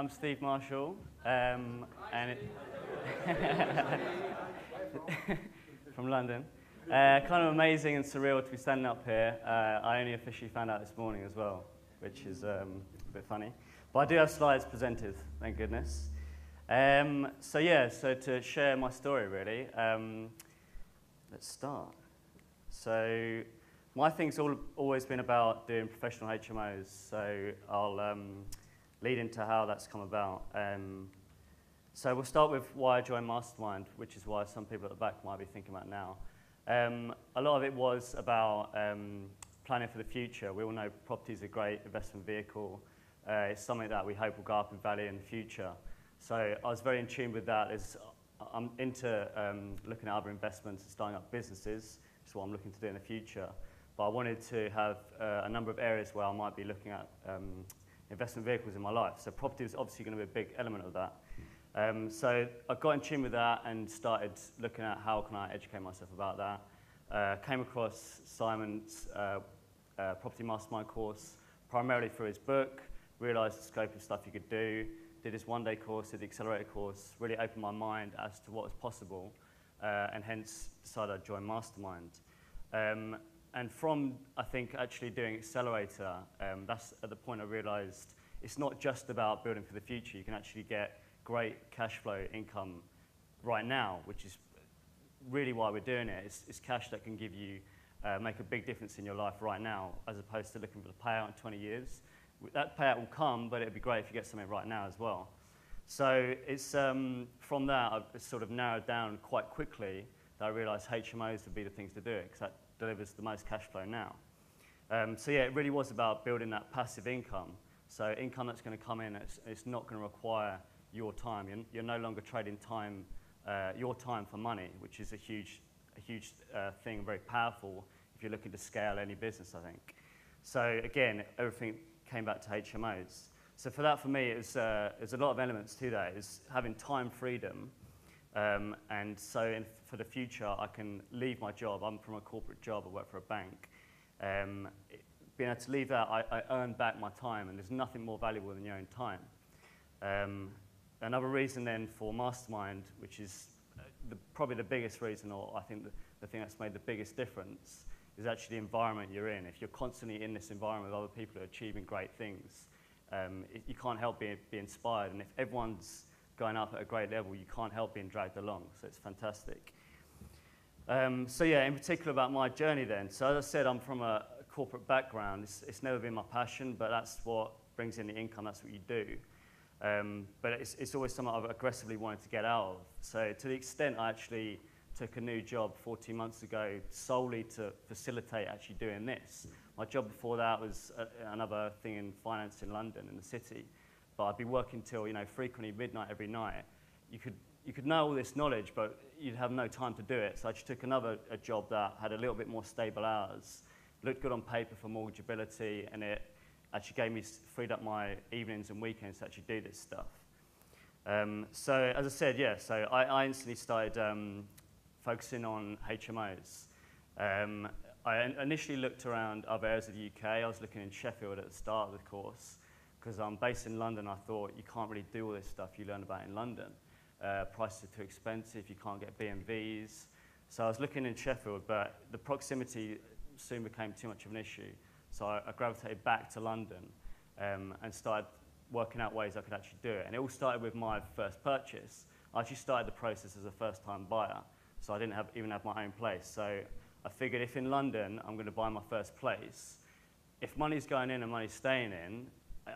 I'm Steve Marshall, and from London. Kind of amazing and surreal to be standing up here. I only officially found out this morning as well, which is a bit funny. But I do have slides presented, thank goodness. So to share my story really, let's start. So my thing's always been about doing professional HMOs, so I'll lead into how that's come about. So we'll start with why I joined Mastermind, which is why some people at the back might be thinking about now. A lot of it was about planning for the future. We all know property is a great investment vehicle. It's something that we hope will go up in value in the future. So I was very in tune with that. I'm into looking at other investments and starting up businesses, which is what I'm looking to do in the future. But I wanted to have a number of areas where I might be looking at investment vehicles in my life. So property was obviously going to be a big element of that. So I got in tune with that and started looking at how can I educate myself about that. Came across Simon's Property Mastermind course, primarily through his book, realised the scope of stuff you could do, did this one-day course, did the accelerator course, really opened my mind as to what was possible, and hence decided I'd join Mastermind. And from, I think, actually doing accelerator, that's at the point I realised it's not just about building for the future. You can actually get great cash flow income right now, which is really why we're doing it. It's cash that can give you, make a big difference in your life right now, as opposed to looking for the payout in 20 years. That payout will come, but it'd be great if you get something right now as well. So it's from that, I've sort of narrowed down quite quickly that I realised HMOs would be the things to do it, because that delivers the most cash flow now. So yeah, it really was about building that passive income. So income that's going to come in, it's not going to require your time. You're no longer trading time, your time for money, which is a huge thing, very powerful if you're looking to scale any business, I think. So again, everything came back to HMOs. So for me, there's a lot of elements to that. It's having time freedom, and so for the future, I can leave my job. I'm from a corporate job. I work for a bank. Being able to leave that, I earn back my time, and there's nothing more valuable than your own time. Another reason then for Mastermind, which is probably the biggest reason, or I think the thing that's made the biggest difference, is actually the environment you're in. If you're constantly in this environment with other people who are achieving great things, you can't help be inspired. And if everyone's going up at a great level, you can't help being dragged along. So it's fantastic. So yeah, in particular about my journey then. So as I said, I'm from a corporate background. It's never been my passion, but that's what brings in the income. That's what you do. But it's always something I've aggressively wanted to get out of. So to the extent I actually took a new job 14 months ago solely to facilitate actually doing this. My job before that was another thing in finance in London, in the city. But I'd be working till, frequently midnight every night. You could know all this knowledge, but you'd have no time to do it. So I just took a job that had a little bit more stable hours, looked good on paper for mortgageability, and it actually freed up my evenings and weekends to actually do this stuff. So as I said, yeah, so I instantly started focusing on HMOs. I initially looked around other areas of the UK. I was looking in Sheffield at the start of the course, because I'm based in London. I thought you can't really do all this stuff you learn about in London. Prices are too expensive, you can't get B&Vs. So I was looking in Sheffield, but the proximity soon became too much of an issue. So I gravitated back to London and started working out ways I could actually do it. And it all started with my first purchase. I actually started the process as a first-time buyer, so I didn't even have my own place. So I figured if in London I'm going to buy my first place, if money's going in and money's staying in,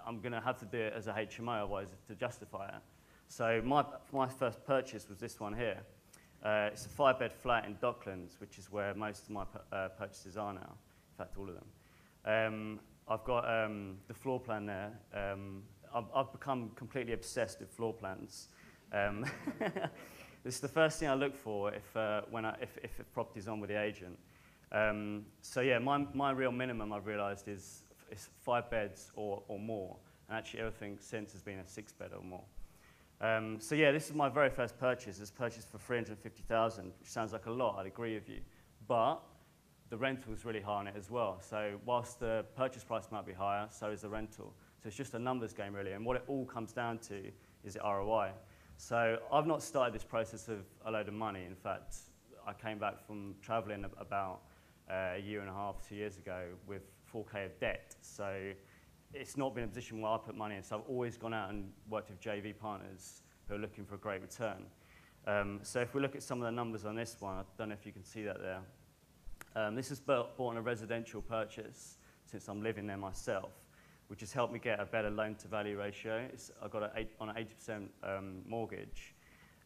I'm going to have to do it as a HMO, otherwise to justify it. So my first purchase was this one here. It's a 5-bed flat in Docklands, which is where most of my purchases are now. In fact, all of them. I've got the floor plan there. I've become completely obsessed with floor plans. This is the first thing I look for if a property's on with the agent. So yeah, my real minimum I've realised is 5 beds or more, and actually everything since has been a 6-bed or more. So yeah, this is my very first purchase. It's purchased for 350,000, which sounds like a lot. I'd agree with you, but the rental is really high on it as well. So whilst the purchase price might be higher, so is the rental. So So it's just a numbers game, really. And what it all comes down to is the ROI. So I've not started this process of a load of money. In fact, I came back from traveling about a year and a half, 2 years ago with 4K of debt. So it's not been a position where I put money in. So I've always gone out and worked with JV partners who are looking for a great return. So if we look at some of the numbers on this one, I don't know if you can see that there. This is bought on a residential purchase since I'm living there myself, which has helped me get a better loan-to-value ratio. I've got on an 80% mortgage.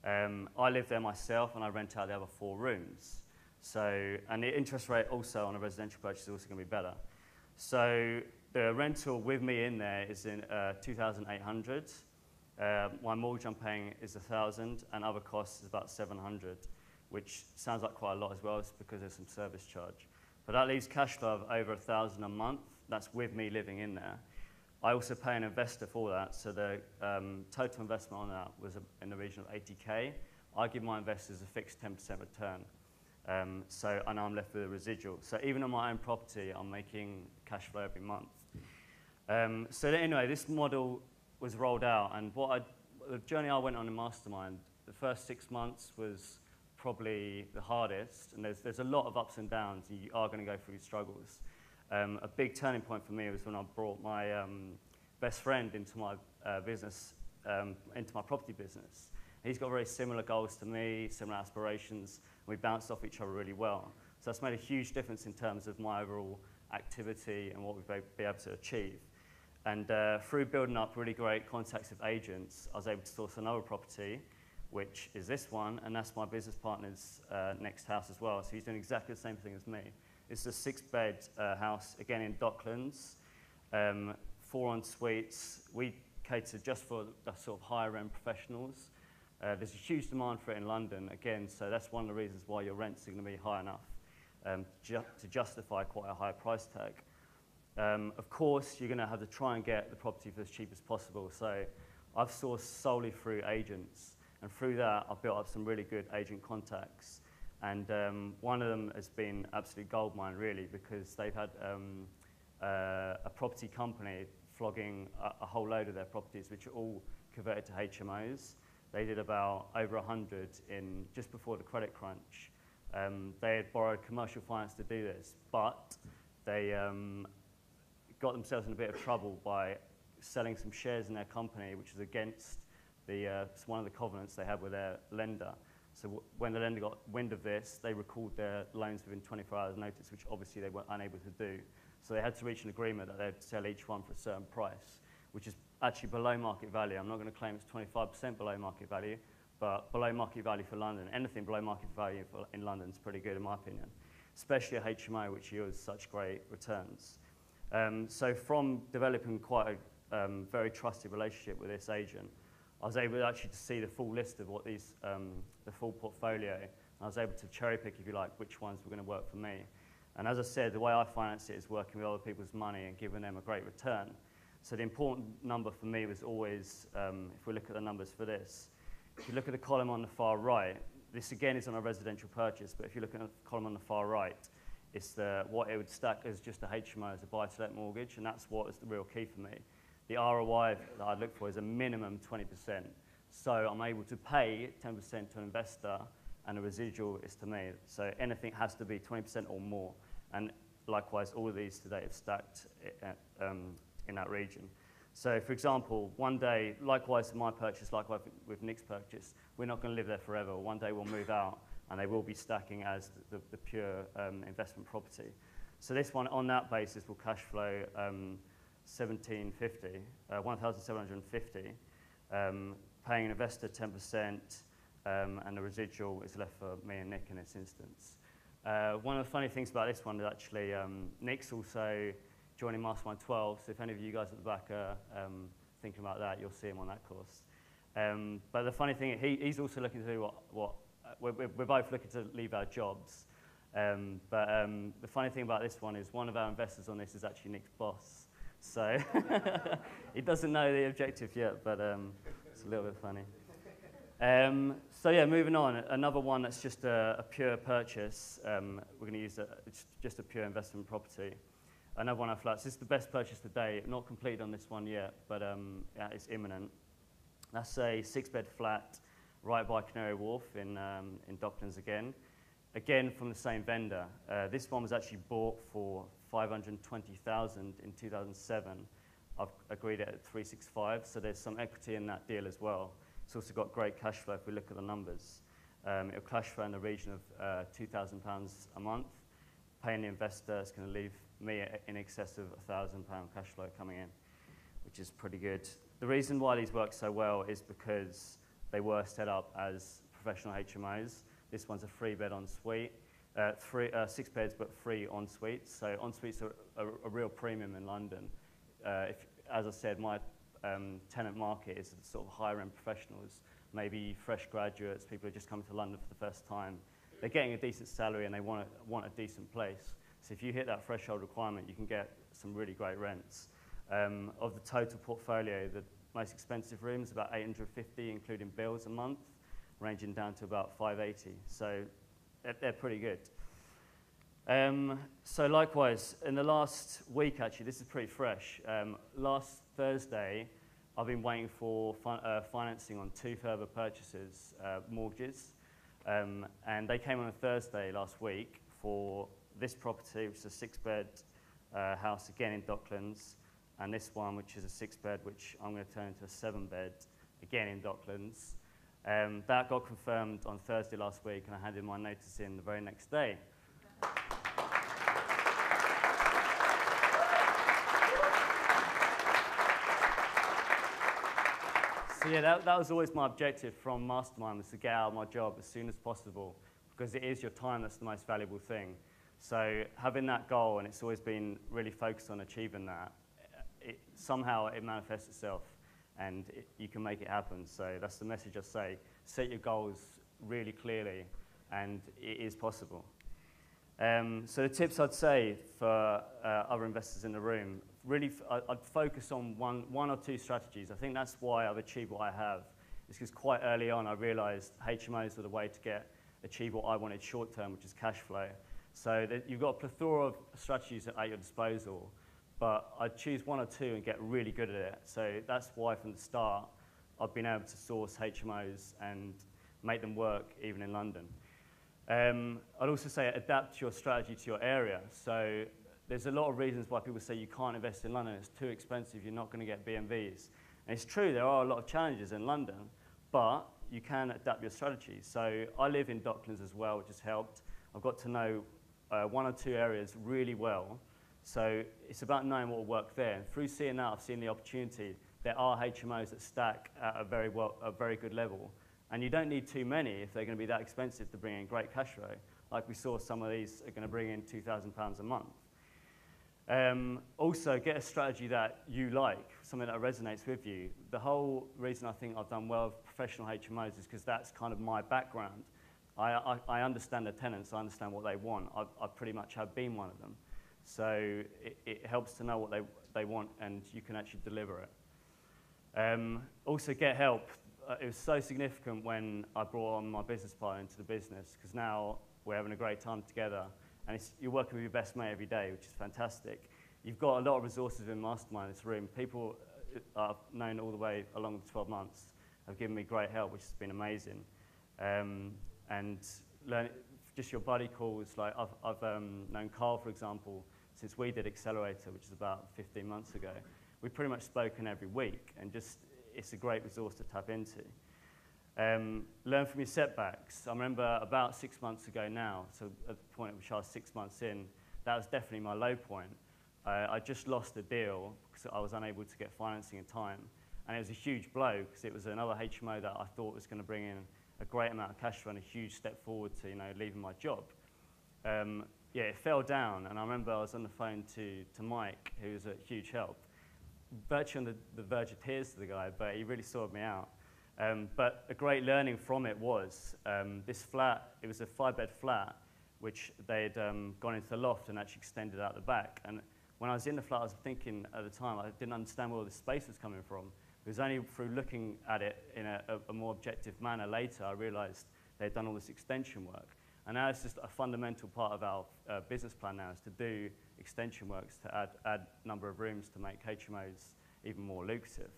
I live there myself, and I rent out the other 4 rooms. So, and the interest rate also on a residential purchase is also going to be better. So the rental with me in there is in 2,800. My mortgage I'm paying is 1,000, and other costs is about 700, which sounds like quite a lot as well. It's because there's some service charge. But that leaves cash flow of over 1,000 a month. That's with me living in there. I also pay an investor for that, so the total investment on that was in the region of 80K. I give my investors a fixed 10% return. And I'm left with a residual. So even on my own property, I'm making cash flow every month. So anyway, this model was rolled out, and the journey I went on in Mastermind, the first 6 months was probably the hardest, and there's a lot of ups and downs, and you are going to go through struggles. A big turning point for me was when I brought my best friend into my business, into my property business. He's got very similar goals to me, similar aspirations, and we bounced off each other really well. So that's made a huge difference in terms of my overall activity and what we've been able to achieve. And through building up really great contacts with agents, I was able to source another property, which is this one, and that's my business partner's next house as well. So he's doing exactly the same thing as me. It's a 6-bed house, again in Docklands, 4 en-suites. We cater just for the sort of higher-end professionals. There's a huge demand for it in London, again, so that's one of the reasons why your rents are going to be high enough to justify quite a high price tag. Of course, you're going to have to try and get the property for as cheap as possible. So I've sourced solely through agents, and through that, I've built up some really good agent contacts. And one of them has been absolute goldmine, really, because they've had a property company flogging a whole load of their properties, which are all converted to HMOs. They did about over 100 in just before the credit crunch. They had borrowed commercial finance to do this, but they got themselves in a bit of trouble by selling some shares in their company, which was against one of the covenants they had with their lender. So when the lender got wind of this, they recalled their loans within 24 hours notice, which obviously they were unable to do. So they had to reach an agreement that they'd sell each one for a certain price, which is actually below market value. I'm not going to claim it's 25% below market value, but below market value for London. Anything below market value in London is pretty good in my opinion, especially a HMO, which yields such great returns. So from developing quite a very trusted relationship with this agent, I was able actually to see the full list of what these, the full portfolio. I was able to cherry pick, if you like, which ones were going to work for me. And as I said, the way I finance it is working with other people's money and giving them a great return. So the important number for me was always, if we look at the numbers for this, if you look at the column on the far right, this again is on a residential purchase, but if you look at the column on the far right, it's what it would stack as just a HMO, as a buy-to-let mortgage, and that's what is the real key for me. The ROI that I look for is a minimum 20%. So I'm able to pay 10% to an investor, and the residual is to me. So anything has to be 20% or more. And likewise, all of these today have stacked in that region. So for example, one day, likewise in my purchase, likewise with Nick's purchase, we're not going to live there forever. One day we'll move out, and they will be stacking as the pure investment property. So this one, on that basis, will cash flow 1,750, paying an investor 10%, and the residual is left for me and Nick in this instance. One of the funny things about this one is actually Nick's also joining Mastermind 12, so if any of you guys at the back are thinking about that, you'll see him on that course. But the funny thing, he's also looking to do we're both looking to leave our jobs. But the funny thing about this one is one of our investors on this is actually Nick's boss. So he doesn't know the objective yet, but it's a little bit funny. So yeah, moving on. Another one that's just a pure purchase. We're going to use it's just a pure investment property. another one of our flats. This is the best purchase today. Not completed on this one yet, but yeah, it's imminent. That's a 6-bed flat right by Canary Wharf in Docklands again. Again, from the same vendor. This one was actually bought for $520,000 in 2007. I've agreed it at 365, so there's some equity in that deal as well. It's also got great cash flow if we look at the numbers. It'll cash flow in the region of £2,000 a month. Paying the investor, it's going to leave me in excess of £1,000 cash flow coming in, which is pretty good. The reason why these work so well is because they were set up as professional HMOs. This one's a 3-bed ensuite, 6 beds but 3 en-suites. So en-suites are a real premium in London. As I said, my tenant market is sort of higher end professionals, maybe fresh graduates, people who are just coming to London for the first time. They're getting a decent salary and they want a decent place. So if you hit that threshold requirement, you can get some really great rents. Of the total portfolio, the most expensive room is about $850, including bills a month, ranging down to about $580. So they're pretty good. So likewise, in the last week, actually, this is pretty fresh. Last Thursday, I've been waiting for financing on 2 further purchases, mortgages. And they came on a Thursday last week for this property, which is a 6-bed house, again in Docklands, and this one, which is a 6-bed, which I'm going to turn into a 7-bed, again in Docklands. That got confirmed on Thursday last week, and I handed my notice in the very next day. So yeah, that was always my objective from Mastermind, was to get out of my job as soon as possible, because it is your time that's the most valuable thing. So having that goal, and it's always been really focused on achieving that, somehow it manifests itself, and you can make it happen. So that's the message I say. Set your goals really clearly, and it is possible. So the tips I'd say for other investors in the room, really, I'd focus on one or 2 strategies. I think that's why I've achieved what I have. It's because quite early on I realized HMOs were the way to achieve what I wanted short term, which is cash flow. So you've got a plethora of strategies at your disposal, but I'd choose 1 or 2 and get really good at it. So that's why from the start I've been able to source HMOs and make them work even in London. I'd also say adapt your strategy to your area. So there's a lot of reasons why people say you can't invest in London. It's too expensive. You're not going to get BMVs. And it's true, there are a lot of challenges in London, but you can adapt your strategy. So I live in Docklands as well, which has helped. I've got to know 1 or 2 areas really well. So it's about knowing what will work there. And through seeing that, I've seen the opportunity. There are HMOs that stack at a very good level. And you don't need too many if they're going to be that expensive to bring in great cash flow. Like we saw, some of these are going to bring in £2,000 a month. Also, get a strategy that you like, something that resonates with you. The whole reason I think I've done well with professional HMOs is because that's kind of my background. I understand the tenants, I understand what they want. I pretty much have been one of them. So it helps to know what they want, and you can actually deliver it. Also, get help. It was so significant when I brought on my business partner into the business, because now we're having a great time together, and you're working with your best mate every day, which is fantastic. You've got a lot of resources in Mastermind in this room. People I've known all the way along the 12 months have given me great help, which has been amazing. And just your buddy calls, like I've known Carl, for example, since we did Accelerator, which is about 15 months ago. We've pretty much spoken every week, and just it's a great resource to tap into. Learn from your setbacks. I remember about 6 months ago now, so at the point at which I was 6 months in, that was definitely my low point. I just lost a deal because I was unable to get financing in time. And it was a huge blow because it was another HMO that I thought was going to bring in a great amount of cash flow and a huge step forward to leaving my job. Yeah, it fell down, and I remember I was on the phone to Mike, who was a huge help. Virtually on the verge of tears to the guy, but he really sorted me out. But a great learning from it was this flat. It was a 5-bed flat, which they'd gone into the loft and actually extended out the back. And when I was in the flat, I was thinking at the time, I didn't understand where all this space was coming from. It was only through looking at it in a more objective manner later, I realized they'd done all this extension work. And now it's just a fundamental part of our business plan now, is to do extension works to add number of rooms to make HMOs even more lucrative.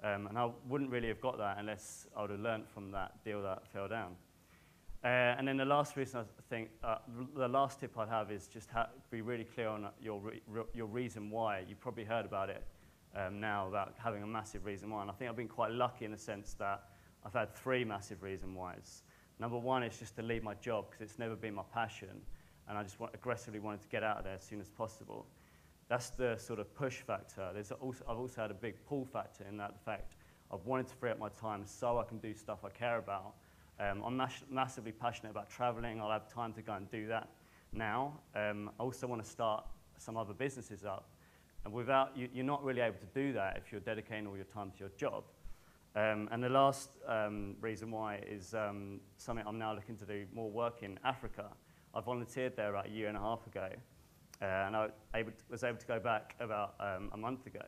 And I wouldn't really have got that unless I would have learnt from that deal that fell down. And then the last reason I think, the last tip I'd have is just be really clear on your reason why. You've probably heard about it now, about having a massive reason why. And I think I've been quite lucky in the sense that I've had 3 massive reason whys. Number 1 is just to leave my job because it's never been my passion, and I just aggressively wanted to get out of there as soon as possible. That's the sort of push factor. I've also had a big pull factor in that fact I've wanted to free up my time so I can do stuff I care about. I'm massively passionate about traveling. I'll have time to go and do that now. I also want to start some other businesses up. And without, you're not really able to do that if you're dedicating all your time to your job. And the last reason why is something I'm now looking to do more work in Africa. I volunteered there about a year and a half ago, and I was able to go back about a month ago.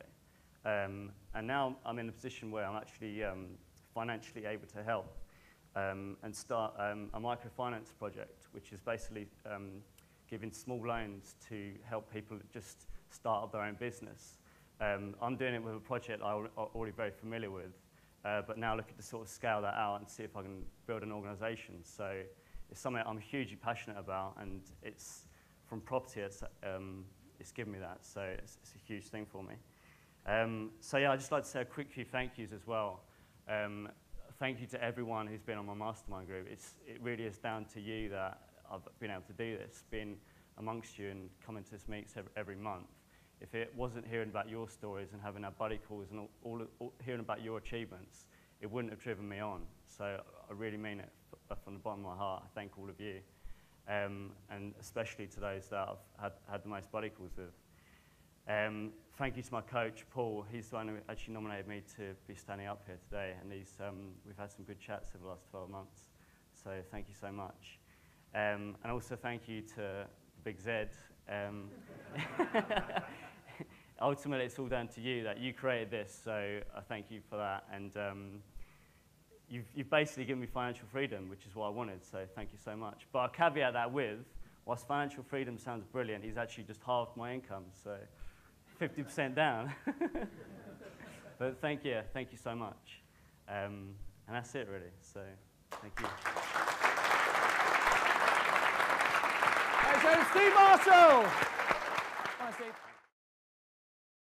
And now I'm in a position where I'm actually financially able to help and start a microfinance project, which is basically giving small loans to help people just start up their own business. I'm doing it with a project I'm already very familiar with, but now looking to sort of scale that out and see if I can build an organisation. So it's something I'm hugely passionate about, and it's from property, it's given me that, so it's a huge thing for me. So yeah, I'd just like to say a quick few thank yous as well. Thank you to everyone who's been on my mastermind group. It really is down to you that I've been able to do this, being amongst you and coming to this meets every month. If it wasn't hearing about your stories and having our buddy calls and all hearing about your achievements, it wouldn't have driven me on. So I really mean it from the bottom of my heart. I thank all of you, and especially to those that I've had the most buddy calls with. Thank you to my coach, Paul. He's the one who actually nominated me to be standing up here today, and we've had some good chats over the last 12 months. So thank you so much. And also thank you to Big Zed. Ultimately, it's all down to you, that you created this, so I thank you for that. And you've basically given me financial freedom, which is what I wanted, so thank you so much. But I'll caveat that with, whilst financial freedom sounds brilliant, he's actually just halved my income, so 50% down. But thank you so much. And that's it, really, so thank you. Right, so Steve Marshall. Hi, Steve.